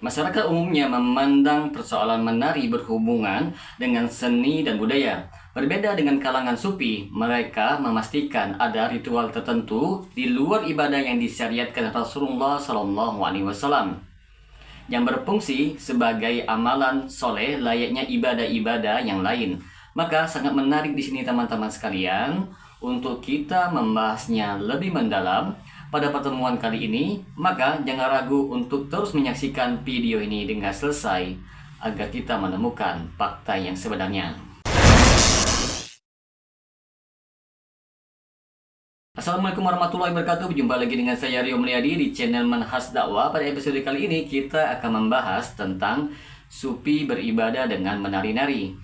Masyarakat umumnya memandang persoalan menari berhubungan dengan seni dan budaya. Berbeda dengan kalangan sufi, mereka memastikan ada ritual tertentu di luar ibadah yang disyariatkan Rasulullah SAW yang berfungsi sebagai amalan soleh layaknya ibadah-ibadah yang lain. Maka sangat menarik di sini teman-teman sekalian untuk kita membahasnya lebih mendalam pada pertemuan kali ini. Maka jangan ragu untuk terus menyaksikan video ini dengan selesai agar kita menemukan fakta yang sebenarnya. Assalamualaikum warahmatullahi wabarakatuh. Berjumpa lagi dengan saya Rio Mulyadi di channel Manhaj Dakwah. Pada episode kali ini kita akan membahas tentang sufi beribadah dengan menari-nari.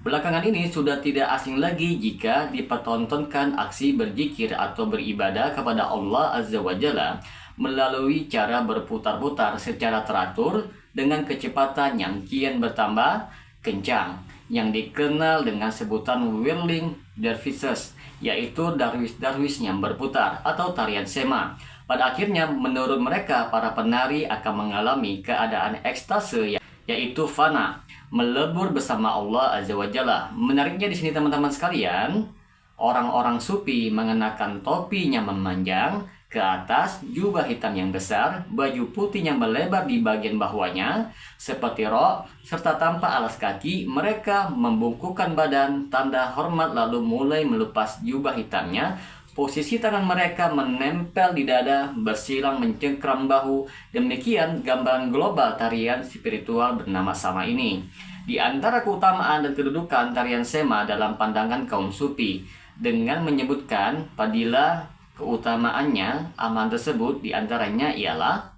Belakangan ini sudah tidak asing lagi jika dipertontonkan aksi berzikir atau beribadah kepada Allah Azza wa Jalla melalui cara berputar-putar secara teratur dengan kecepatan yang kian bertambah kencang, yang dikenal dengan sebutan whirling dervishes, yaitu darwis-darwis yang berputar atau tarian sema. Pada akhirnya menurut mereka para penari akan mengalami keadaan ekstase, yaitu fana, melebur bersama Allah Azza wa Jalla. Menariknya di sini teman-teman sekalian, orang-orang sufi mengenakan topi yang memanjang ke atas, jubah hitam yang besar, baju putih yang melebar di bagian bawahnya seperti rok, serta tanpa alas kaki. Mereka membungkukkan badan tanda hormat lalu mulai melepas jubah hitamnya. Posisi tangan mereka menempel di dada, bersilang mencengkram bahu. Demikian gambaran global tarian spiritual bernama sama ini. Di antara keutamaan dan kedudukan tarian sema dalam pandangan kaum sufi, dengan menyebutkan fadilah keutamaannya, amalan tersebut diantaranya ialah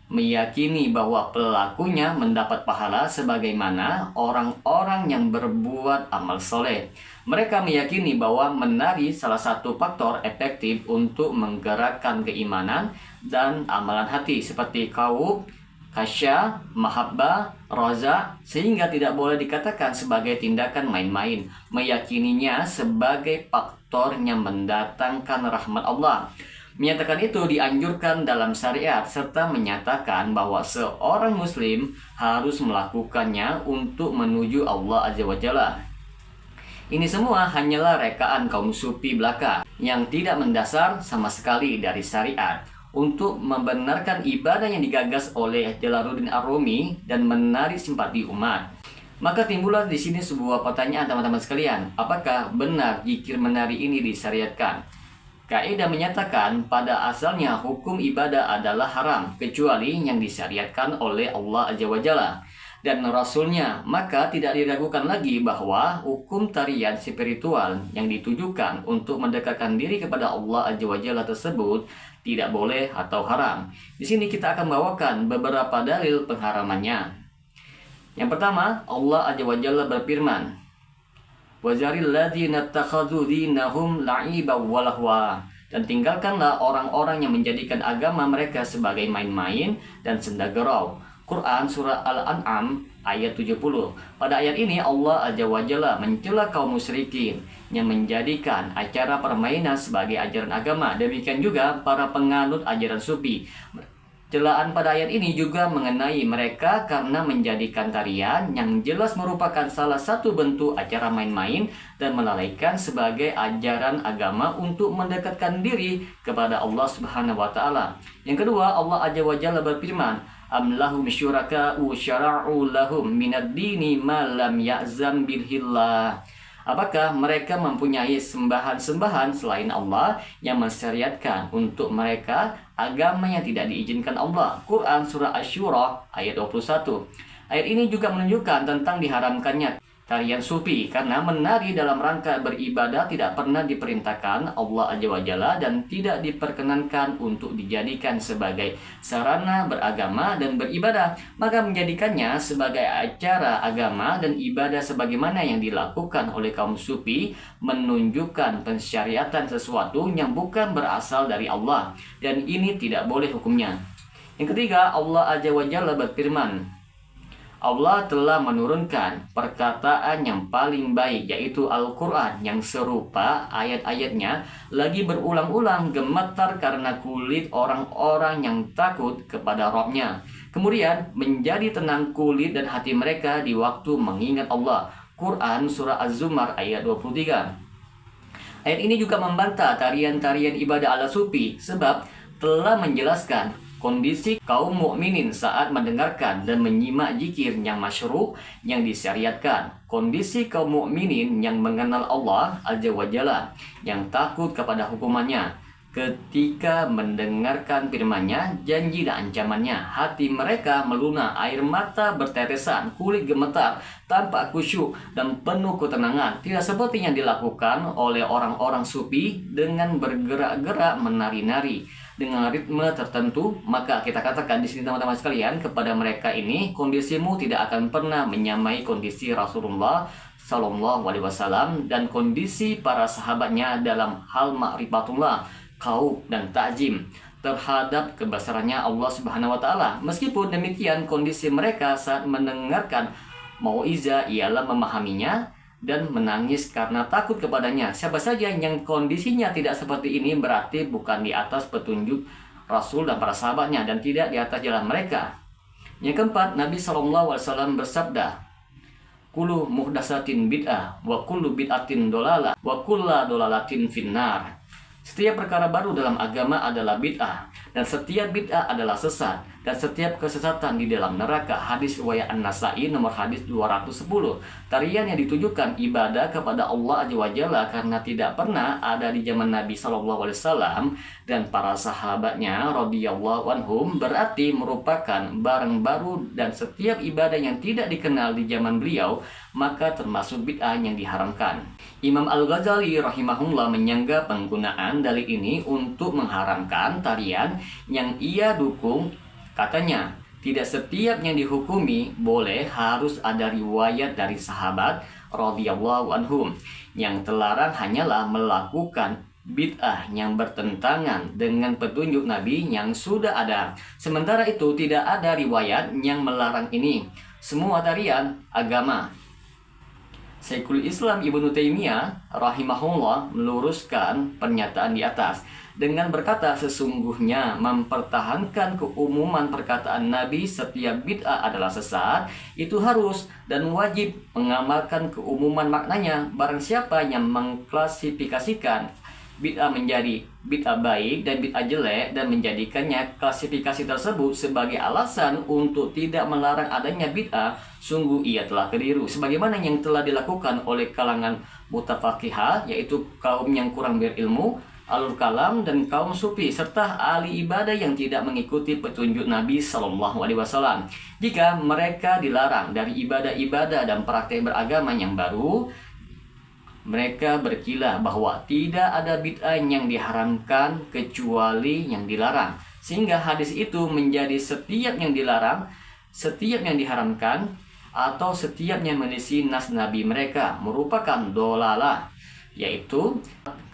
meyakini bahwa pelakunya mendapat pahala sebagaimana orang-orang yang berbuat amal soleh. Mereka meyakini bahwa menari salah satu faktor efektif untuk menggerakkan keimanan dan amalan hati seperti khawf, khasyah, mahabbah, raza, sehingga tidak boleh dikatakan sebagai tindakan main-main. Meyakininya sebagai faktor yang mendatangkan rahmat Allah. Menyatakan itu dianjurkan dalam syariat serta menyatakan bahwa seorang muslim harus melakukannya untuk menuju Allah Azza wa Jalla. Ini semua hanyalah rekaan kaum sufi belaka yang tidak mendasar sama sekali dari syariat untuk membenarkan ibadah yang digagas oleh Jalaluddin Ar-Rumi dan menarik simpati umat. Maka timbullah di sini sebuah pertanyaan teman-teman sekalian, apakah benar zikir menari ini disyariatkan? Kaidah menyatakan pada asalnya hukum ibadah adalah haram kecuali yang disyariatkan oleh Allah Azza wa Jalla dan Rasulnya. Maka tidak diragukan lagi bahwa hukum tarian spiritual yang ditujukan untuk mendekatkan diri kepada Allah Azza wa Jalla tersebut tidak boleh atau haram. Di sini kita akan bawakan beberapa dalil pengharamannya. Yang pertama, Allah Azza wa Jalla berfirman, وَذَرِلْ الَّذِينَ اتَّخَذُوا دِينَهُمْ لَعِبًا وَلَهْوًا, dan tinggalkanlah orang-orang yang menjadikan agama mereka sebagai main-main dan senda gurau. Quran Surah Al-An'am ayat 70. Pada ayat ini Allah Azza wa Jalla mencela kaum musyrikin yang menjadikan acara permainan sebagai ajaran agama. Demikian juga para penganut ajaran sufi. Celaan pada ayat ini juga mengenai mereka karena menjadikan tarian yang jelas merupakan salah satu bentuk acara main-main dan melalaikan sebagai ajaran agama untuk mendekatkan diri kepada Allah Subhanahu wa taala. Yang kedua, Allah Azza wa Jalla berfirman, am lahum syuraka'u syara'u lahum minad dini ma lam ya'zam bihillah. Apakah mereka mempunyai sembahan-sembahan selain Allah yang mensyariatkan untuk mereka agama yang tidak diizinkan Allah? Quran Surah Asy-Syura ayat 21. Ayat ini juga menunjukkan tentang diharamkannya tarian sufi karena menari dalam rangka beribadah tidak pernah diperintahkan Allah Azza wa Jalla dan tidak diperkenankan untuk dijadikan sebagai sarana beragama dan beribadah. Maka menjadikannya sebagai acara agama dan ibadah sebagaimana yang dilakukan oleh kaum sufi menunjukkan pensyariatan sesuatu yang bukan berasal dari Allah, dan ini tidak boleh hukumnya. Yang ketiga, Allah Azza wa Jalla berfirman, Allah telah menurunkan perkataan yang paling baik, yaitu Al-Quran, yang serupa ayat-ayatnya lagi berulang-ulang gemetar karena kulit orang-orang yang takut kepada Rabb-nya. Kemudian menjadi tenang kulit dan hati mereka di waktu mengingat Allah. Quran Surah Az-Zumar ayat 23. Ayat ini juga membantah tarian-tarian ibadah ala sufi, sebab telah menjelaskan kondisi kaum mukminin saat mendengarkan dan menyimak zikir yang masyru' yang disyariatkan. Kondisi kaum mukminin yang mengenal Allah Azza wa Jalla, yang takut kepada hukumannya, ketika mendengarkan firman-Nya, janji dan ancamannya, hati mereka melunak, air mata bertetesan, kulit gemetar, tampak khusyuk dan penuh ketenangan. Tidak seperti yang dilakukan oleh orang-orang sufi dengan bergerak-gerak menari-nari dengan ritme tertentu. Maka kita katakan di sini teman-teman sekalian, kepada mereka ini kondisimu tidak akan pernah menyamai kondisi Rasulullah Sallallahu Alaihi Wasallam dan kondisi para sahabatnya dalam hal ma'rifatullah, khauf dan ta'zim terhadap kebesarannya Allah Subhanahu wa taala. Meskipun demikian, kondisi mereka saat mendengarkan mau'izah ialah memahaminya dan menangis karena takut kepadanya. Siapa saja yang kondisinya tidak seperti ini berarti bukan di atas petunjuk Rasul dan para sahabatnya dan tidak di atas jalan mereka. Yang keempat, Nabi SAW bersabda, "Kullu muhdatsatin bid'ah wa kullu bid'atin dolalah wa kullu dolalatin finnar." Setiap perkara baru dalam agama adalah bid'ah, dan setiap bid'ah adalah sesat, dan setiap kesesatan di dalam neraka. Hadis riwayat An-Nasa'i nomor hadis 210. Tarian yang ditujukan ibadah kepada Allah Azza wa Jalla karena tidak pernah ada di zaman Nabi SAW dan para sahabatnya radhiyallahu anhum berarti merupakan barang baru, dan setiap ibadah yang tidak dikenal di zaman beliau maka termasuk bid'ah yang diharamkan. Imam Al-Ghazali rahimahullah menyangga penggunaan dalil ini untuk mengharamkan tarian yang ia dukung. Katanya, tidak setiap yang dihukumi boleh harus ada riwayat dari sahabat radhiyallahu anhum. Yang terlarang hanyalah melakukan bid'ah yang bertentangan dengan petunjuk Nabi yang sudah ada. Sementara itu tidak ada riwayat yang melarang ini. Semua tarian agama. Syekhul Islam Ibnu Taimiyah rahimahullah meluruskan pernyataan di atas dengan berkata, sesungguhnya mempertahankan keumuman perkataan Nabi setiap bid'ah adalah sesat, itu harus dan wajib mengamalkan keumuman maknanya. Barang siapa yang mengklasifikasikan bid'ah menjadi bid'ah baik dan bid'ah jelek dan menjadikannya klasifikasi tersebut sebagai alasan untuk tidak melarang adanya bid'ah, sungguh ia telah keliru, sebagaimana yang telah dilakukan oleh kalangan mutafaqihah, yaitu kaum yang kurang berilmu, alul kalam, dan kaum sufi serta ahli ibadah yang tidak mengikuti petunjuk Nabi Sallallahu Alaihi Wasallam. Jika mereka dilarang dari ibadah-ibadah dan praktek beragama yang baru, mereka berkilah bahwa tidak ada bid'ah yang diharamkan kecuali yang dilarang, sehingga hadis itu menjadi setiap yang dilarang, setiap yang diharamkan, atau setiap yang menyelisih nas Nabi mereka merupakan dolalah, yaitu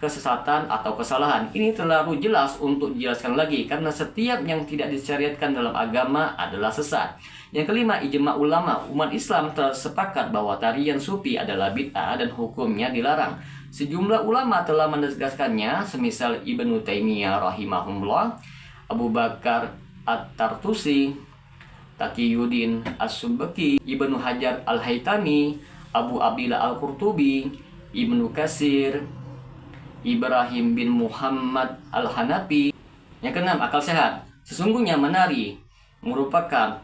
kesesatan atau kesalahan. Ini terlalu jelas untuk dijelaskan lagi, karena setiap yang tidak disyariatkan dalam agama adalah sesat. Yang kelima, ijma ulama. Umat Islam tersepakat bahwa tarian sufi adalah bid'ah dan hukumnya dilarang. Sejumlah ulama telah menegaskannya, semisal Ibnu Taimiyah rahimahullah, Abu Bakar At-Tartusi, Taqiyuddin As-Subki, Ibnu Hajar Al-Haytami, Abu Abdillah Al-Qurtubi, Ibnu Katsir, Ibrahim bin Muhammad Al-Hanafi. Yang keenam, akal sehat. Sesungguhnya menari merupakan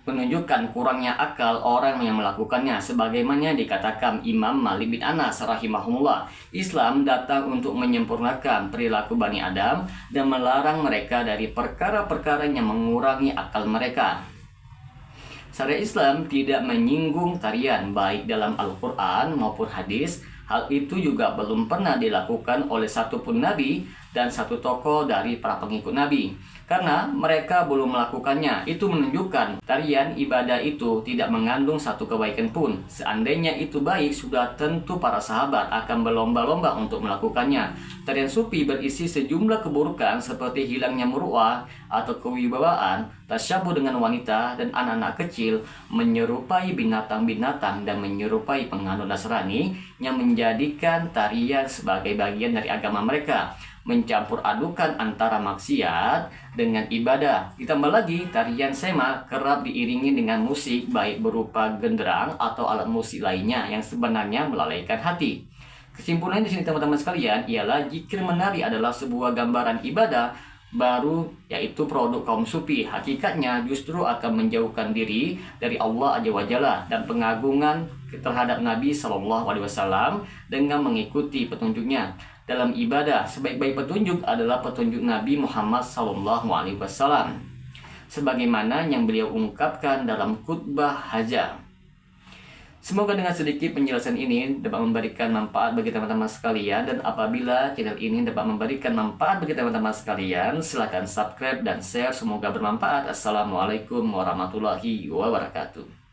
menunjukkan kurangnya akal orang yang melakukannya, sebagaimana dikatakan Imam Malik bin Anas rahimahullah. Islam datang untuk menyempurnakan perilaku Bani Adam dan melarang mereka dari perkara-perkara yang mengurangi akal mereka. Syariat Islam tidak menyinggung tarian baik dalam Al-Quran maupun hadis. Hal itu juga belum pernah dilakukan oleh satupun nabi dan satu tokoh dari para pengikut Nabi, karena mereka belum melakukannya. Itu menunjukkan tarian ibadah itu tidak mengandung satu kebaikan pun. Seandainya itu baik, sudah tentu para sahabat akan berlomba-lomba untuk melakukannya. Tarian sufi berisi sejumlah keburukan seperti hilangnya muruah atau kewibawaan, tasyabuh dengan wanita dan anak-anak kecil, menyerupai binatang-binatang, dan menyerupai penganut Nasrani yang menjadikan tarian sebagai bagian dari agama mereka. mencampur adukan antara maksiat dengan ibadah. Ditambah lagi, tarian sema kerap diiringi dengan musik baik berupa genderang atau alat musik lainnya yang sebenarnya melalaikan hati. Kesimpulan di sini teman-teman sekalian ialah zikir menari adalah sebuah gambaran ibadah baru, yaitu produk kaum sufi. Hakikatnya justru akan menjauhkan diri dari Allah Azza wa Jalla dan pengagungan terhadap Nabi SAW dengan mengikuti petunjuknya. Dalam ibadah, sebaik-baik petunjuk adalah petunjuk Nabi Muhammad SAW, sebagaimana yang beliau ungkapkan dalam khutbah hajah. Semoga dengan sedikit penjelasan ini dapat memberikan manfaat bagi teman-teman sekalian, dan apabila channel ini dapat memberikan manfaat bagi teman-teman sekalian, silahkan subscribe dan share. Semoga bermanfaat. Assalamualaikum warahmatullahi wabarakatuh.